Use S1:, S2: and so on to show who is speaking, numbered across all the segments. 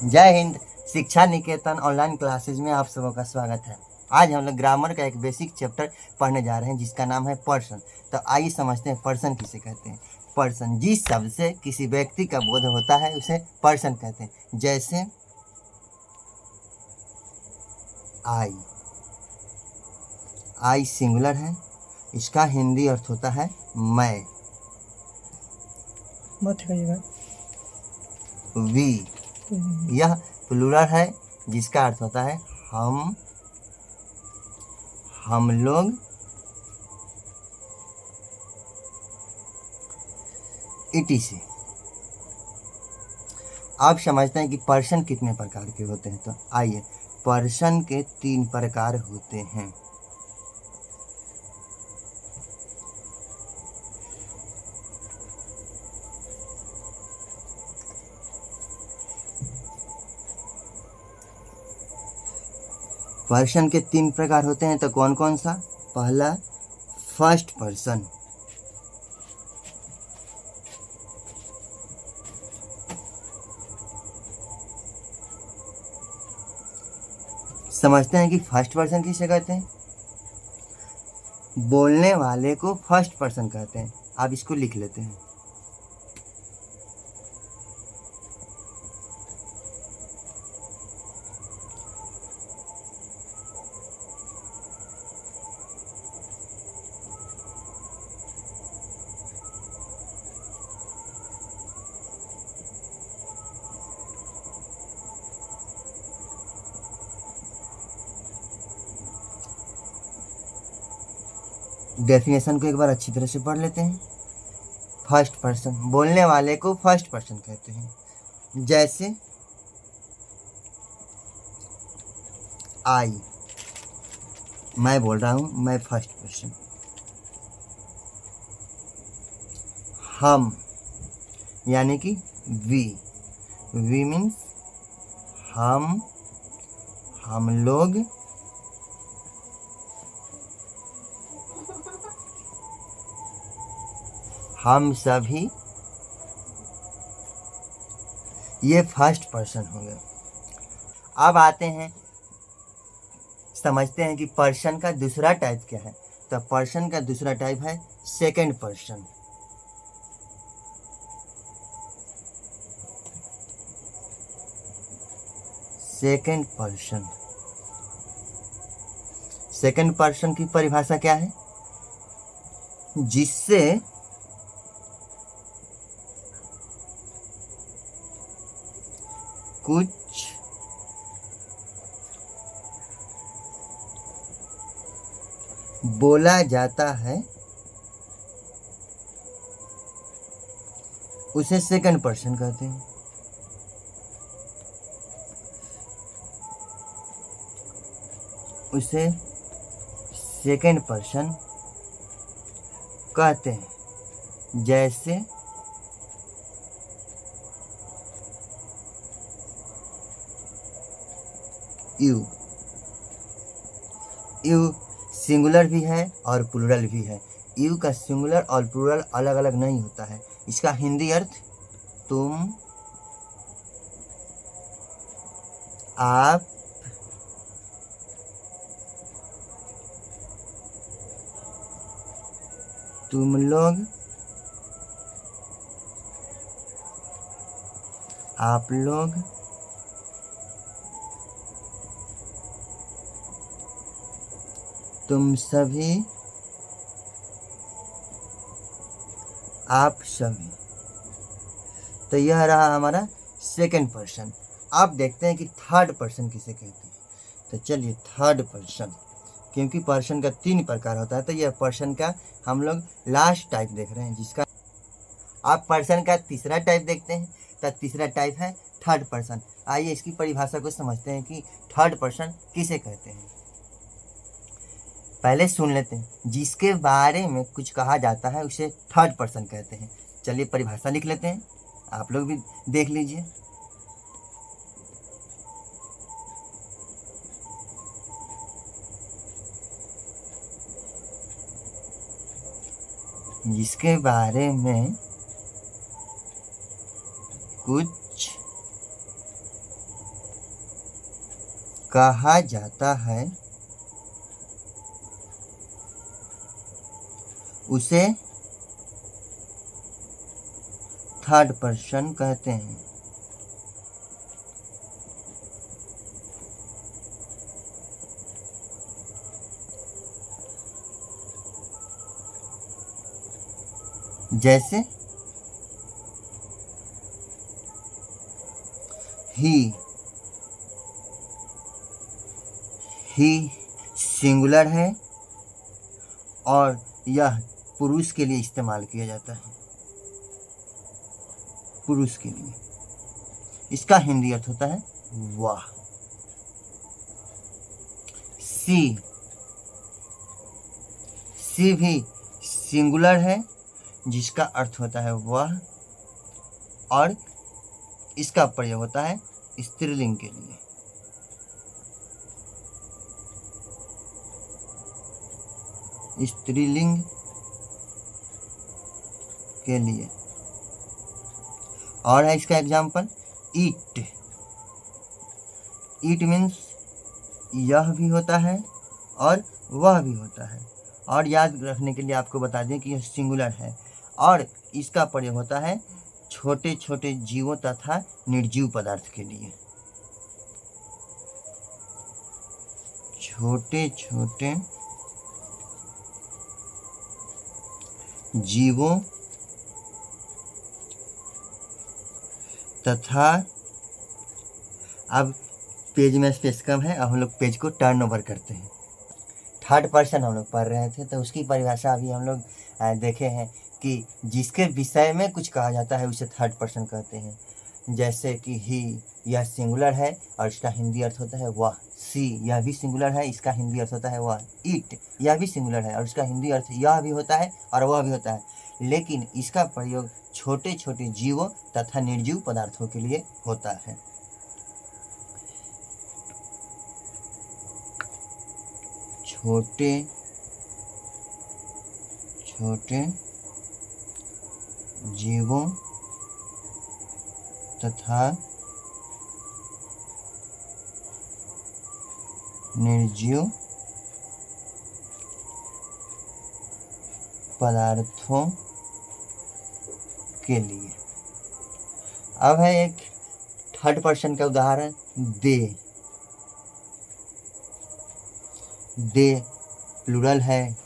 S1: जय हिंद। शिक्षा निकेतन online classes में आप सबों का स्वागत है। आज हम लोग ग्रामर का एक बेसिक चैप्टर पढ़ने जा रहे हैं जिसका नाम है पर्सन। तो आइए समझते हैं पर्सन किसे कहते हैं। पर्सन जिस शब्द से किसी व्यक्ति का बोध होता है उसे पर्सन कहते हैं। जैसे आई, आई सिंगुलर है, इसका हिंदी अर्थ होता है मैं।
S2: मत कहिएगा।
S1: वी, यह प्लूरल है जिसका अर्थ होता है हम लोग, इटीसी। आप समझते हैं कि पर्सन कितने प्रकार के होते हैं। तो आइए, पर्सन के 3 प्रकार होते हैं। पर्सन के 3 प्रकार होते हैं, तो कौन कौन सा? पहला, फर्स्ट पर्सन। समझते हैं कि फर्स्ट पर्सन किसे कहते हैं? बोलने वाले को फर्स्ट पर्सन कहते हैं। आप इसको लिख लेते हैं। डेफिनेशन को एक बार अच्छी तरह से पढ़ लेते हैं। फर्स्ट पर्सन, बोलने वाले को फर्स्ट पर्सन कहते हैं। जैसे आई, मैं बोल रहा हूं, मैं फर्स्ट पर्सन। हम यानी कि वी, वी मीन्स हम लोग, हम सभी, ये फर्स्ट पर्सन हो गए। अब आते हैं, समझते हैं कि पर्सन का दूसरा टाइप क्या है। तो पर्सन का दूसरा टाइप है second person. Second person, second person की परिभाषा क्या है? जिससे कुछ बोला जाता है उसे सेकंड पर्सन कहते हैं। उसे सेकंड पर्सन कहते हैं। जैसे यू, यू सिंगुलर भी है और प्लूरल भी है। यू का सिंगुलर और प्लूरल अलग अलग नहीं होता है। इसका हिंदी अर्थ तुम, आप, तुम लोग, आप लोग, तुम सभी, आप सभी। तो यह रहा हमारा सेकंड पर्सन। आप देखते हैं कि थर्ड पर्सन किसे कहते हैं। तो चलिए, थर्ड पर्सन, क्योंकि पर्सन का 3 प्रकार होता है तो यह पर्सन का हम लोग लास्ट टाइप देख रहे हैं, जिसका आप पर्सन का तीसरा टाइप देखते हैं। तो तीसरा टाइप है थर्ड पर्सन। आइए इसकी परिभाषा को समझते हैं कि थर्ड पर्सन किसे कहते हैं। पहले सुन लेते हैं। जिसके बारे में कुछ कहा जाता है उसे थर्ड पर्सन कहते हैं। चलिए परिभाषा लिख लेते हैं, आप लोग भी देख लीजिए। जिसके बारे में कुछ कहा जाता है उसे थर्ड पर्सन कहते हैं। जैसे ही सिंगुलर है और यह पुरुष के लिए इस्तेमाल किया जाता है, पुरुष के लिए। इसका हिंदी अर्थ होता है वाह। सी भी सिंगुलर है, जिसका अर्थ होता है वह, और इसका प्रयोग होता है स्त्रीलिंग के लिए। स्त्रीलिंग के लिए। और है इसका एग्जाम्पल ईट। ईट मीन्स यह भी होता है और वह भी होता है। और याद रखने के लिए आपको बता दें कि यह सिंगुलर है और इसका प्रयोग होता है छोटे छोटे जीवों तथा निर्जीव पदार्थ के लिए। छोटे छोटे जीवों तथा, अब पेज में स्पेस कम है, अब हम लोग पेज को टर्न ओवर करते हैं। थर्ड पर्सन हम लोग पढ़ रहे थे, तो उसकी परिभाषा अभी हम लोग देखे हैं कि जिसके विषय में कुछ कहा जाता है उसे थर्ड पर्सन कहते हैं। जैसे कि ही, यह सिंगुलर है और इसका हिंदी अर्थ होता है वह। सी, यह भी सिंगुलर है, इसका हिंदी अर्थ होता है वह। ईट, यह भी सिंगुलर है और इसका हिंदी अर्थ यह भी होता है और वह भी होता है, लेकिन इसका प्रयोग छोटे छोटे जीवों तथा निर्जीव पदार्थों के लिए होता है। छोटे छोटे जीवों तथा निर्जीव पदार्थों के लिए। अब है एक थर्ड पर्सन का उदाहरण दे। दे प्लूरल है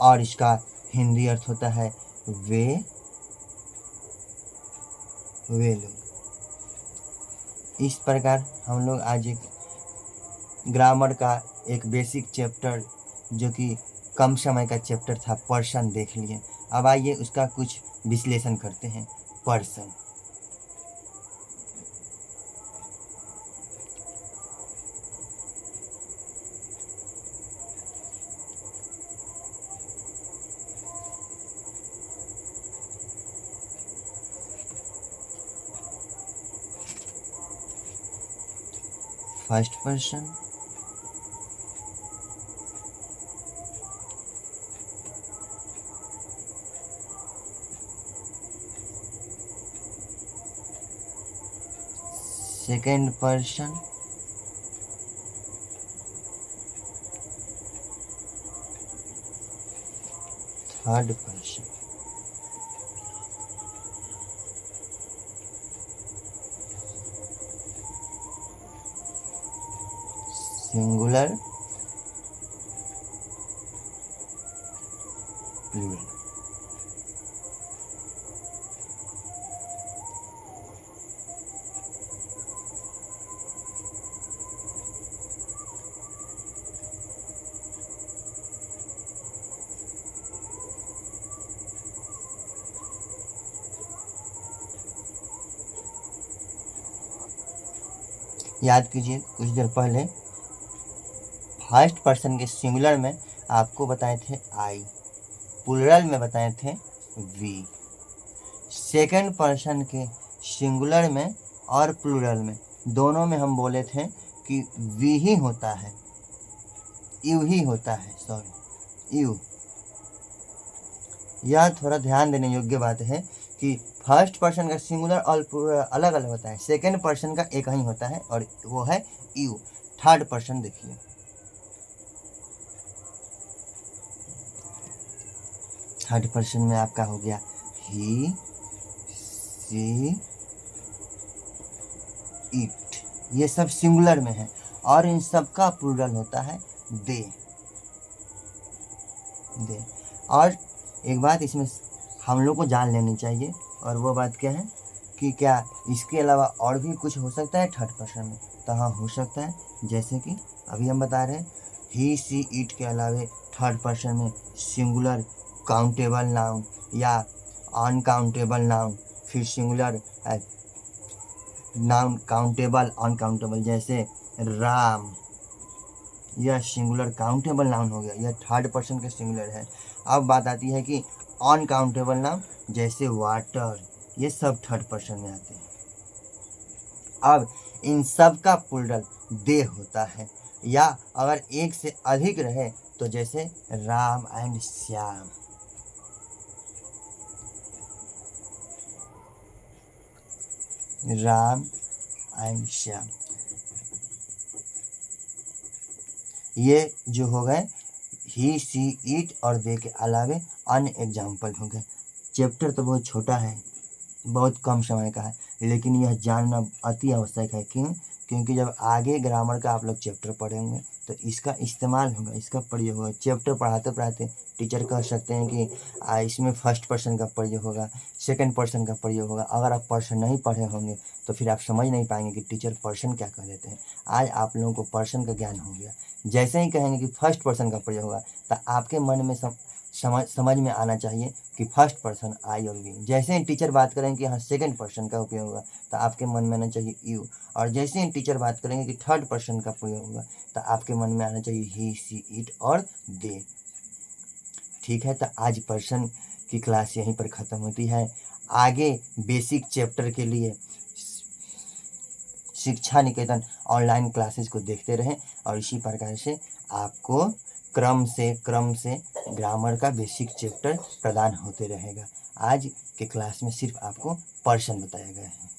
S1: और इसका हिंदी अर्थ होता है वे लोग। इस प्रकार हम लोग आज एक ग्रामर का एक बेसिक चैप्टर, जो कि कम समय का चैप्टर था, पर्सन देख लिए। अब आइए उसका कुछ विश्लेषण करते हैं। Person, first person, second person, third person. Singular, plural. याद कीजिए, कुछ देर पहले फर्स्ट पर्सन के सिंगुलर में आपको बताए थे आई, प्लूरल में बताए थे वी। सेकंड पर्सन के सिंगुलर में और प्लूरल में दोनों में हम बोले थे कि वी ही होता है, यू ही होता है, सॉरी यू। यह थोड़ा ध्यान देने योग्य बात है कि कि फर्स्ट पर्सन का सिंगुलर और प्लूरल अलग अलग होता है, सेकंड पर्सन का एक ही होता है और वो है यू। थर्ड पर्सन देखिए, थर्ड पर्सन में आपका हो गया ही, सी, इट, ये सब सिंगुलर में है और इन सब का प्लूरल होता है दे। और एक बात इसमें हम लोग को जान लेनी चाहिए, और वो बात क्या है कि क्या इसके अलावा और भी कुछ हो सकता है थर्ड पर्सन में? तो हाँ, हो सकता है। जैसे कि अभी हम बता रहे हैं ही, सी, इट के अलावे थर्ड पर्सन में सिंगुलर काउंटेबल नाउन या अनकाउंटेबल नाउन, फिर सिंगुलर नाउन काउंटेबल अनकाउंटेबल, जैसे राम, यह सिंगुलर काउंटेबल नाउन हो गया, यह थर्ड पर्सन के सिंगुलर है। अब बात आती है कि अनकाउंटेबल नाउन जैसे वाटर, ये सब थर्ड पर्सन में आते हैं। अब इन सब का प्लूरल दे होता है, या अगर एक से अधिक रहे तो जैसे राम एंड श्याम, राम एंड श्याम, ये जो हो गए ही, सी, इट और दे के अलावे अन्य एग्जाम्पल हो गए। चैप्टर तो बहुत छोटा है, बहुत कम समय का है, लेकिन यह जानना अति आवश्यक है। क्यों? क्योंकि जब आगे ग्रामर का आप लोग चैप्टर पढ़ेंगे तो इसका इस्तेमाल होगा, इसका प्रयोग होगा। चैप्टर पढ़ाते पढ़ाते टीचर कह सकते हैं कि इसमें फर्स्ट पर्सन का प्रयोग होगा, सेकंड पर्सन का प्रयोग होगा। अगर आप पर्सन नहीं पढ़े होंगे तो फिर आप समझ नहीं पाएंगे कि टीचर पर्सन क्या कह देते हैं। आज आप लोगों को पर्सन का ज्ञान हो गया। जैसे ही कहेंगे कि फर्स्ट पर्सन का प्रयोग होगा तो आपके मन में समझ में आना चाहिए कि फर्स्ट पर्सन आई और वी। जैसे ही टीचर बात करेंगे कि हाँ सेकंड पर्सन का उपयोग होगा तो आपके मन में आना चाहिए यू, और जैसे ही टीचर बात करेंगे कि थर्ड पर्सन का प्रयोग होगा तो आपके मन में आना चाहिए ही, सी, इट और दे। ठीक है, तो आज पर्सन की क्लास यहीं पर ख़त्म होती है। आगे बेसिक चैप्टर के लिए शिक्षा निकेतन ऑनलाइन क्लासेस को देखते रहें और इसी प्रकार से आपको क्रम से ग्रामर का बेसिक चैप्टर प्रदान होते रहेगा। आज के क्लास में सिर्फ आपको पर्सन बताया गया है।